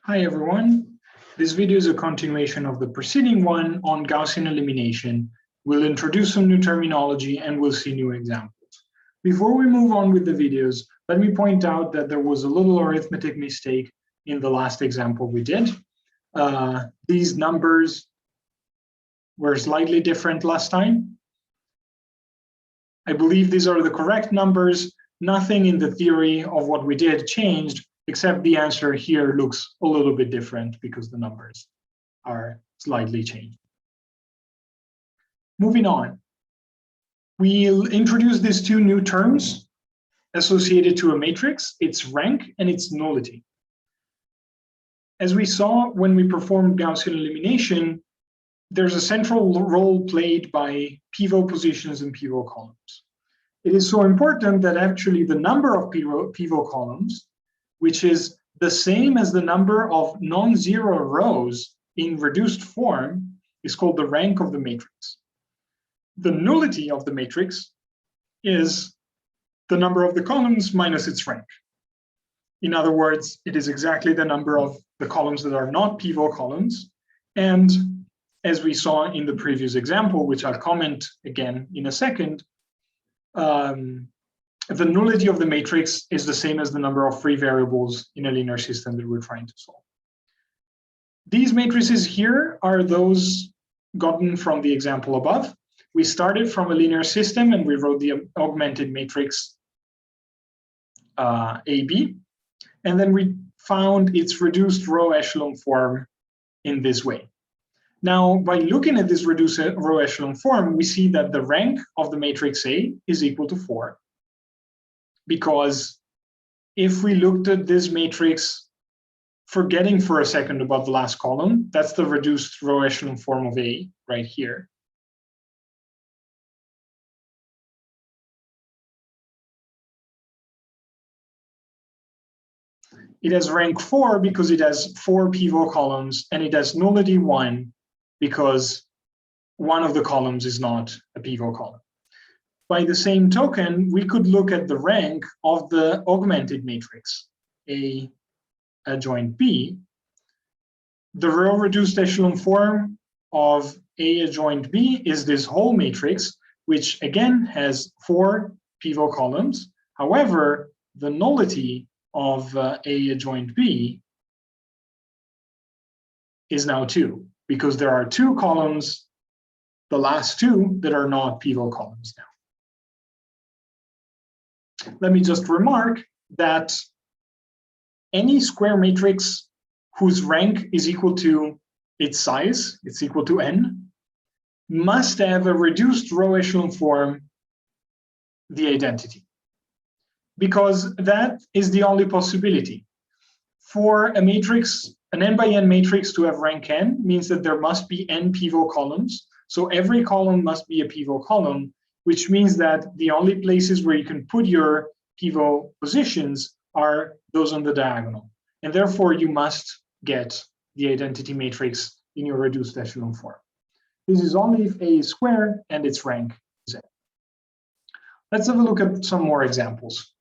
Hi everyone. This video is a continuation of the preceding one on Gaussian elimination. We'll introduce some new terminology and we'll see new examples. Before we move on with the videos, let me point out that there was a little arithmetic mistake in the last example we did. These numbers were slightly different last time. I believe these are the correct numbers. Nothing in the theory of what we did changed, except the answer here looks a little bit different because the numbers are slightly changed. Moving on, we'll introduce these two new terms associated to a matrix, its rank and its nullity. As we saw when we performed Gaussian elimination, there's a central role played by pivot positions and pivot columns. It is so important that actually the number of pivot columns, which is the same as the number of non-zero rows in reduced form, is called the rank of the matrix. The nullity of the matrix is the number of the columns minus its rank. In other words, it is exactly the number of the columns that are not pivot columns. And as we saw in the previous example, which I'll comment again in a second, the nullity of the matrix is the same as the number of free variables in a linear system that we're trying to solve. These matrices here are those gotten from the example above. We started from a linear system and we wrote the augmented matrix AB, and then we found its reduced row echelon form in this way. Now, by looking at this reduced row echelon form, we see that the rank of the matrix A is equal to 4. Because if we looked at this matrix, forgetting for a second about the last column, that's the reduced row echelon form of A right here. It has rank 4 because it has 4 pivot columns, and it has nullity 1 because one of the columns is not a pivot column. By the same token, we could look at the rank of the augmented matrix, A adjoint B. The row reduced echelon form of A adjoint B is this whole matrix, which again has 4 pivot columns. However, the nullity of A adjoint B is now 2, because there are 2 columns, the last 2, that are not pivot columns now. Let me just remark that any square matrix whose rank is equal to its size, it's equal to n, must have a reduced row echelon form, the identity, because that is the only possibility. For a matrix, an n by n matrix to have rank n means that there must be n pivot columns. So every column must be a pivot column, which means that the only places where you can put your pivot positions are those on the diagonal. And therefore, you must get the identity matrix in your reduced echelon form. This is only if A is square and its rank is n. Let's have a look at some more examples.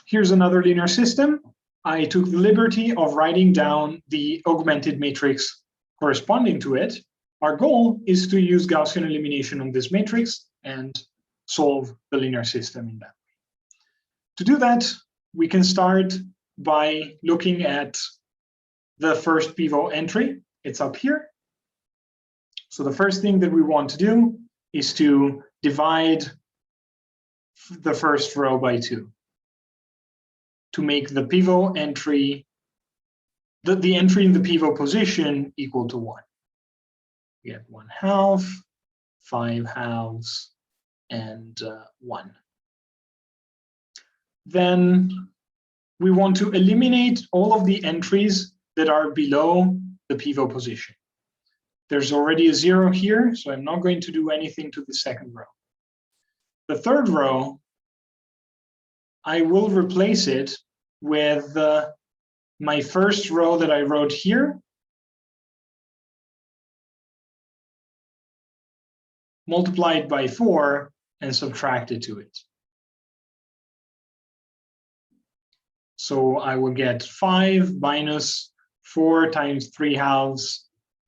Here's another linear system. I took the liberty of writing down the augmented matrix corresponding to it. Our goal is to use Gaussian elimination on this matrix and solve the linear system in that way. To do that, we can start by looking at the first pivot entry. It's up here. So the first thing that we want to do is to divide the first row by 2 to make the pivot entry, the entry in the pivot position equal to 1. We have 1/2, 5/2, and 1. Then we want to eliminate all of the entries that are below the pivot position. There's already a 0 here, so I'm not going to do anything to the second row. The third row, I will replace it with my first row that I wrote here, multiplied by 4 and subtracted to it. So I will get 5 minus 4 times 3/2,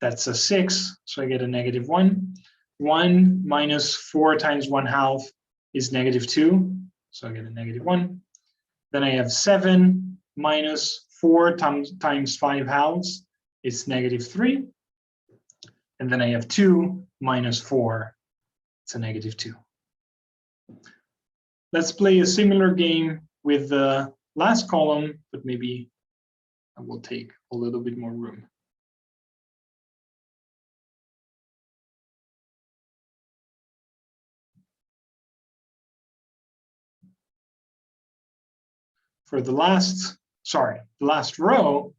that's a 6, so I get a -1. 1 minus 4 times 1/2 is -2, so I get a -1. Then I have 7 minus 4 times 5/2 is -3. And then I have 2 minus 4, it's a -2. Let's play a similar game with the last column, but maybe I will take a little bit more room. For the last row,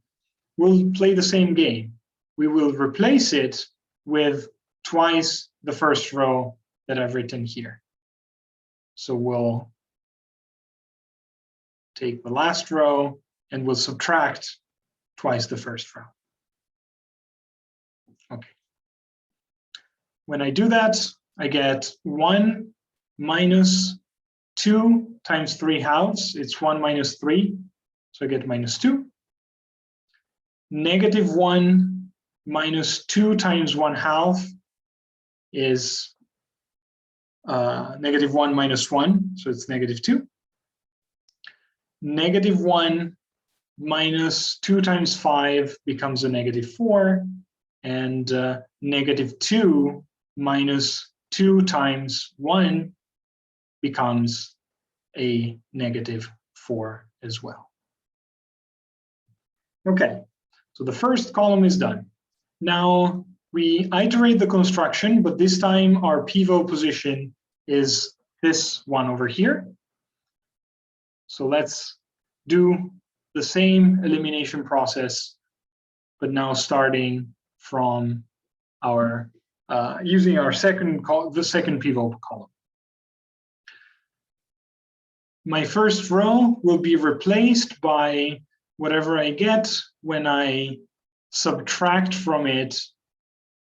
we'll play the same game. We will replace it with twice the first row that I've written here. So we'll take the last row and we'll subtract twice the first row. Okay. When I do that, I get 1 minus 2 times 3/2. It's 1 minus 3, so I get -2. -1 minus 2 times 1/2 is -1 minus 1, so it's -2. -1 minus 2 times 5 becomes a -4, and -2 minus 2 times 1 becomes a -4 as well. Okay, so the first column is done. Now we iterate the construction, but this time our pivot position is this one over here. So let's do the same elimination process, but now starting from our using our the second pivot column. My first row will be replaced by whatever I get when I subtract from it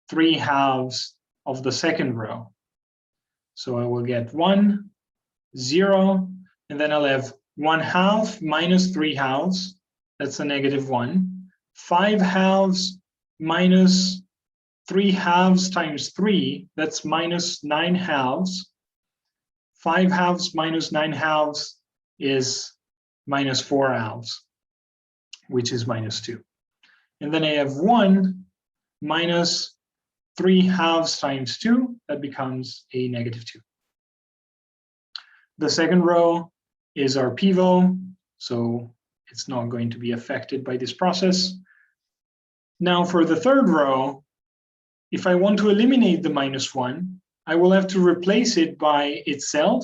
3/2 of the second row. So I will get 1, 0, and then I'll have 1/2 minus 3/2, that's a -1. 5/2 minus 3/2 times 3, that's -9/2. 5/2 minus 9/2 is -4/2, which is -2. And then I have 1 minus 3/2 times 2, that becomes a -2. The second row is our pivot, so it's not going to be affected by this process. Now for the third row, if I want to eliminate the -1, I will have to replace it by itself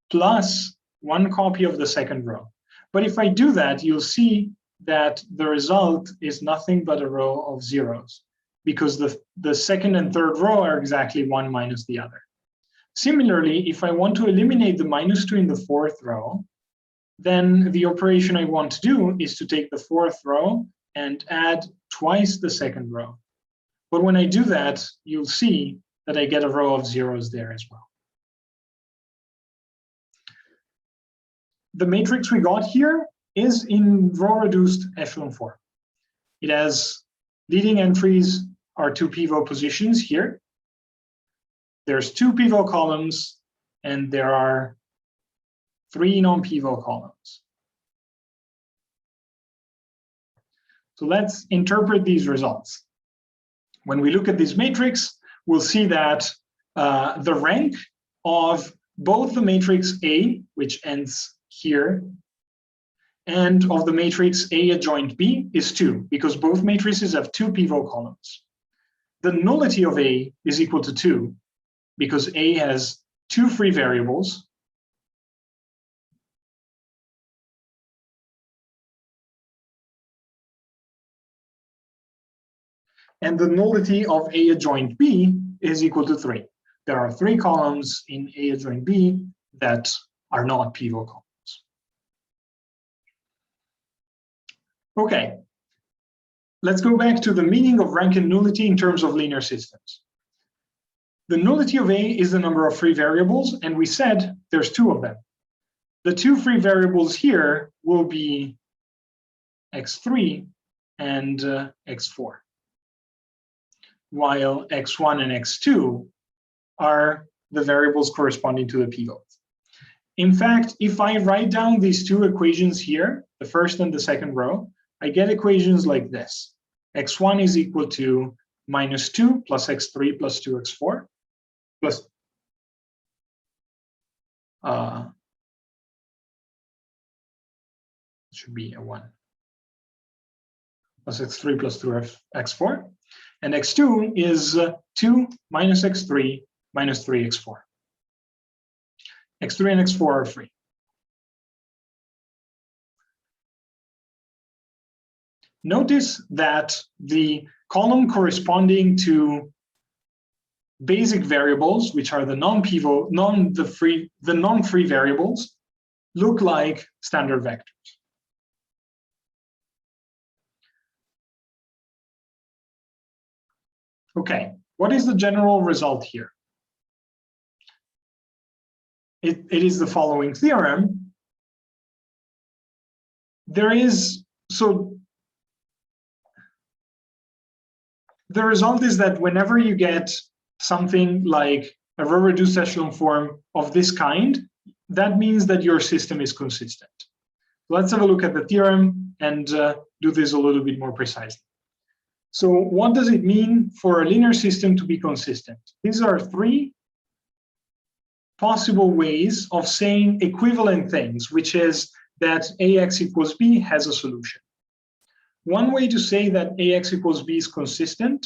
plus 1 copy of the second row. But if I do that, you'll see that the result is nothing but a row of zeros, because the second and third row are exactly one minus the other. Similarly, if I want to eliminate the -2 in the fourth row, then the operation I want to do is to take the fourth row and add twice the second row. But when I do that, you'll see that I get a row of zeros there as well. The matrix we got here is in row-reduced echelon form. It has leading entries are 2 pivot positions here. There's 2 pivot columns, and there are 3 non-pivot columns. So let's interpret these results. When we look at this matrix, we'll see that the rank of both the matrix A, which ends here, and of the matrix A adjoint B is 2, because both matrices have 2 pivot columns. The nullity of A is equal to 2, because A has 2 free variables. And the nullity of A adjoint B is equal to 3. There are 3 columns in A adjoint B that are not pivot columns. Okay, let's go back to the meaning of rank and nullity in terms of linear systems. The nullity of A is the number of free variables, and we said there's 2 of them. The 2 free variables here will be x3 and x4, while x1 and x2 are the variables corresponding to the pivots. In fact, if I write down these two equations here, the first and the second row, I get equations like this. x1 is equal to -2 plus x3 plus 2x4 plus it should be a 1 plus x3 plus 2x4, and x2 is 2 minus x3 minus 3x4. x3 and x4 are free. Notice that the column corresponding to basic variables, which are the non-pivot, the non-free variables, look like standard vectors. Okay, what is the general result here? It is the following theorem. The result is that whenever you get something like a row-reduced echelon form of this kind, that means that your system is consistent. Let's have a look at the theorem and do this a little bit more precisely. So what does it mean for a linear system to be consistent? These are three possible ways of saying equivalent things, which is that AX equals B has a solution. One way to say that AX equals B is consistent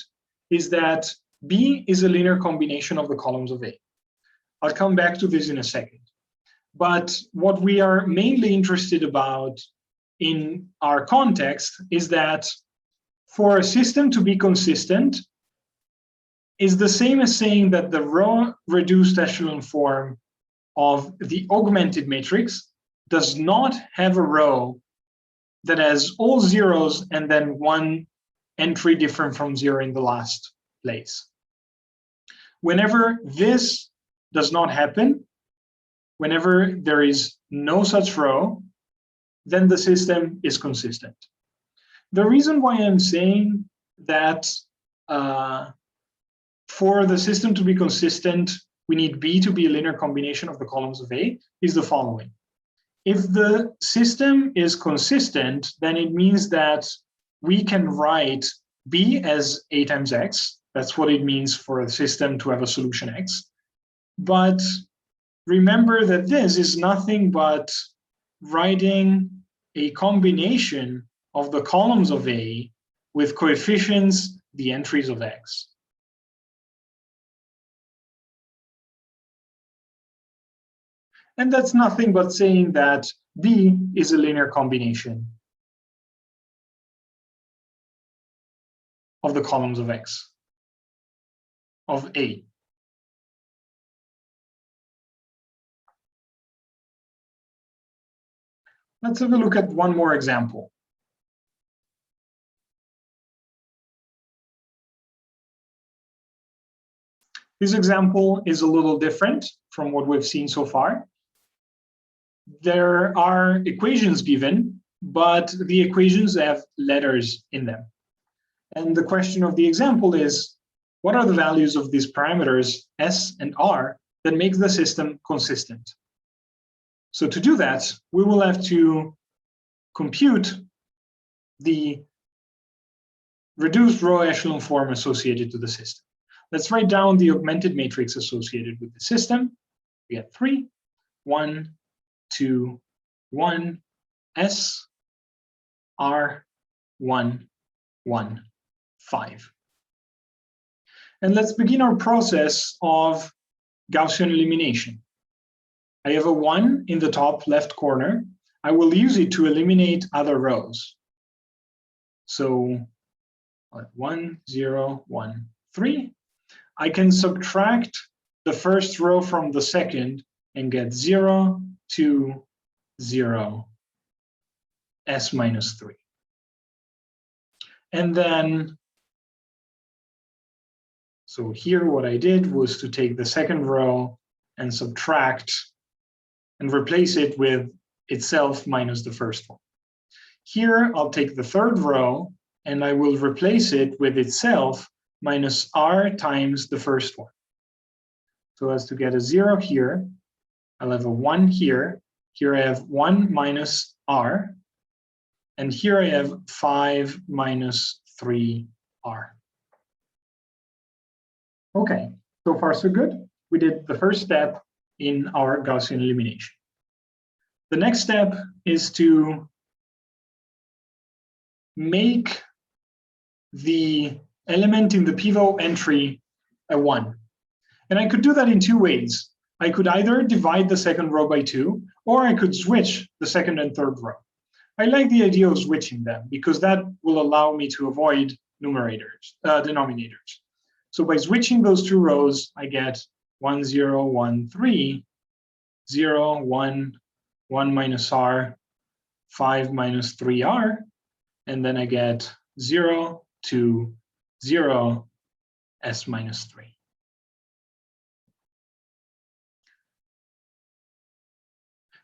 is that B is a linear combination of the columns of A. I'll come back to this in a second. But what we are mainly interested about in our context is that for a system to be consistent is the same as saying that the row-reduced echelon form of the augmented matrix does not have a row that has all zeros and then one entry different from 0 in the last place. Whenever this does not happen, whenever there is no such row, then the system is consistent. The reason why I'm saying that for the system to be consistent, we need B to be a linear combination of the columns of A is the following. If the system is consistent, then it means that we can write B as A times X. That's what it means for a system to have a solution X. But remember that this is nothing but writing a combination of the columns of A with coefficients, the entries of X. And that's nothing but saying that B is a linear combination of the columns of X, of A. Let's have a look at one more example. This example is a little different from what we've seen so far. There are equations given, but the equations have letters in them. And the question of the example is, what are the values of these parameters S and R that make the system consistent? So to do that, we will have to compute the reduced row echelon form associated to the system. Let's write down the augmented matrix associated with the system. We have 3, 1, 2, 1, S, R, 1, 1, 5. And let's begin our process of Gaussian elimination. I have a 1 in the top left corner. I will use it to eliminate other rows. So 1, 0, 1, 3. I can subtract the first row from the second and get 0, 2, 0, S minus 3. And then, so here what I did was to take the second row and subtract and replace it with itself minus the first one. here I'll take the third row and I will replace it with itself minus r times the first one. So as to get a 0 here, I'll have a 1 here. Here I have 1 minus r. And here I have 5 minus 3r. Okay, so far so good. We did the first step in our Gaussian elimination. The next step is to make the element in the pivot entry a 1. And I could do that in two ways. I could either divide the second row by 2, or I could switch the second and third row. I like the idea of switching them because that will allow me to avoid denominators. So by switching those two rows, I get 1, 0, 1, 3, 0, 1, 1 minus r, 5 minus 3r, and then I get 0, 2, 0, s minus 3.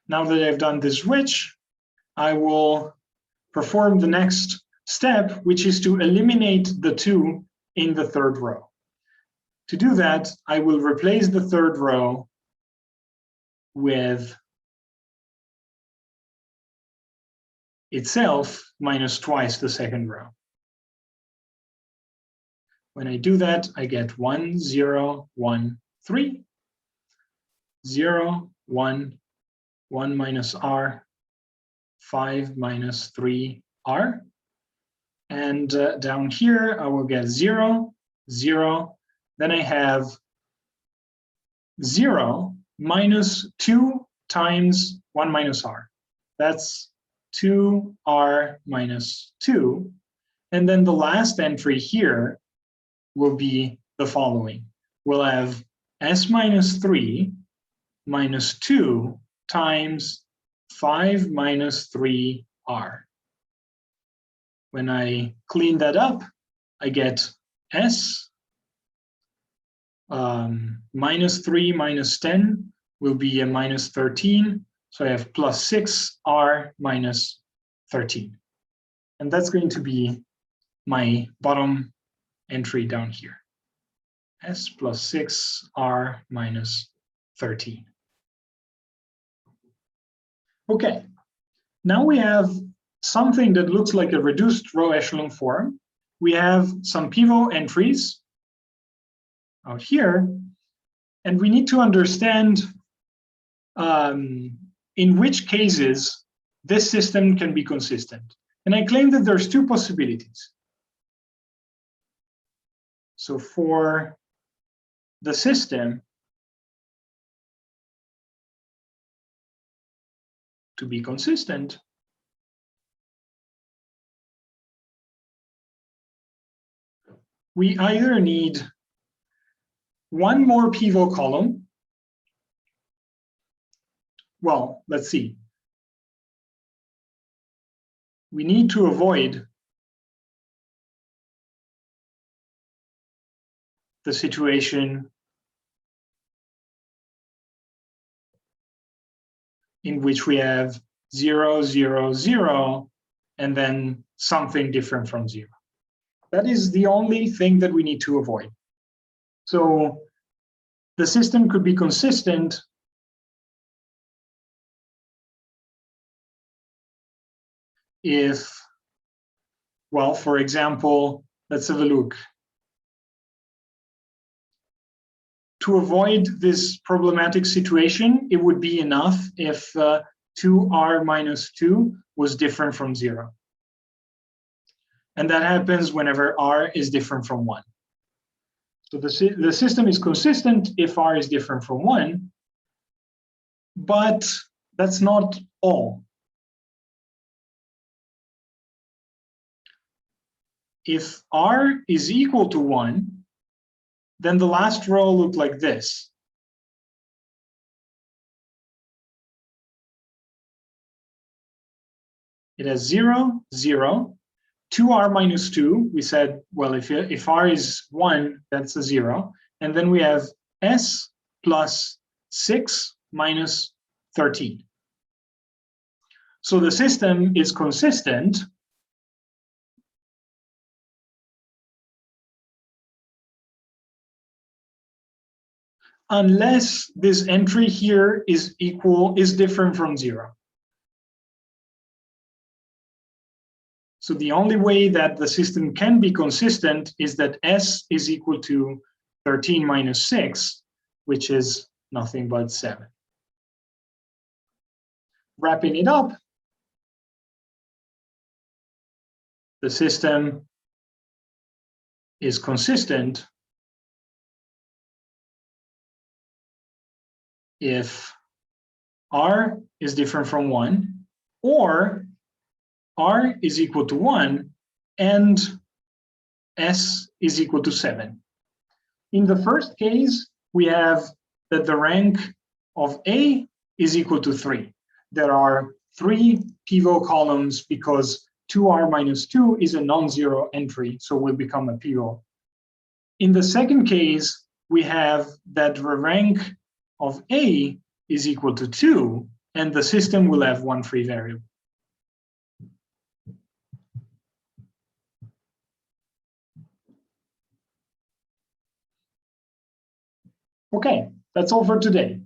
Now that I've done this switch, I will perform the next step, which is to eliminate the 2 in the third row. To do that, I will replace the third row with itself minus twice the second row. When I do that, I get 1, 0, 1, 3, 0, 1, 1 minus r, 5 minus 3r. And down here, I will get 0, 0. Then I have 0 minus 2 times 1 minus r. That's 2r minus 2. And then the last entry here will be the following. We'll have s minus 3 minus 2 times 5 minus 3r. When I clean that up, I get s minus 3 minus 10 will be a minus 13. So I have plus 6r minus 13. And that's going to be my bottom entry down here. S plus 6r minus 13. Okay, now we have something that looks like a reduced row echelon form. We have some pivot entries out here, and we need to understand in which cases this system can be consistent. And I claim that there's two possibilities. So for the system to be consistent, we either need one more pivot column. Well, let's see. We need to avoid the situation in which we have 0, 0, 0, and then something different from 0. That is the only thing that we need to avoid. So the system could be consistent if, well, for example, let's have a look. To avoid this problematic situation, it would be enough if 2r minus 2 was different from 0. And that happens whenever r is different from 1. So the system is consistent if r is different from 1, but that's not all. If r is equal to 1, then the last row looked like this. It has 0, 0, 2r minus 2. We said, well, if r is 1, that's a 0. And then we have s plus 6 minus 13. So the system is consistent unless this entry here is different from 0. So the only way that the system can be consistent is that S is equal to 13 minus 6, which is nothing but 7. Wrapping it up, the system is consistent if R is different from 1, or R is equal to 1 and S is equal to 7. In the first case, we have that the rank of A is equal to 3. There are 3 pivot columns because 2R minus 2 is a non-zero entry, so will become a pivot. In the second case, we have that the rank of A is equal to 2, and the system will have 1 free variable. Okay, that's all for today.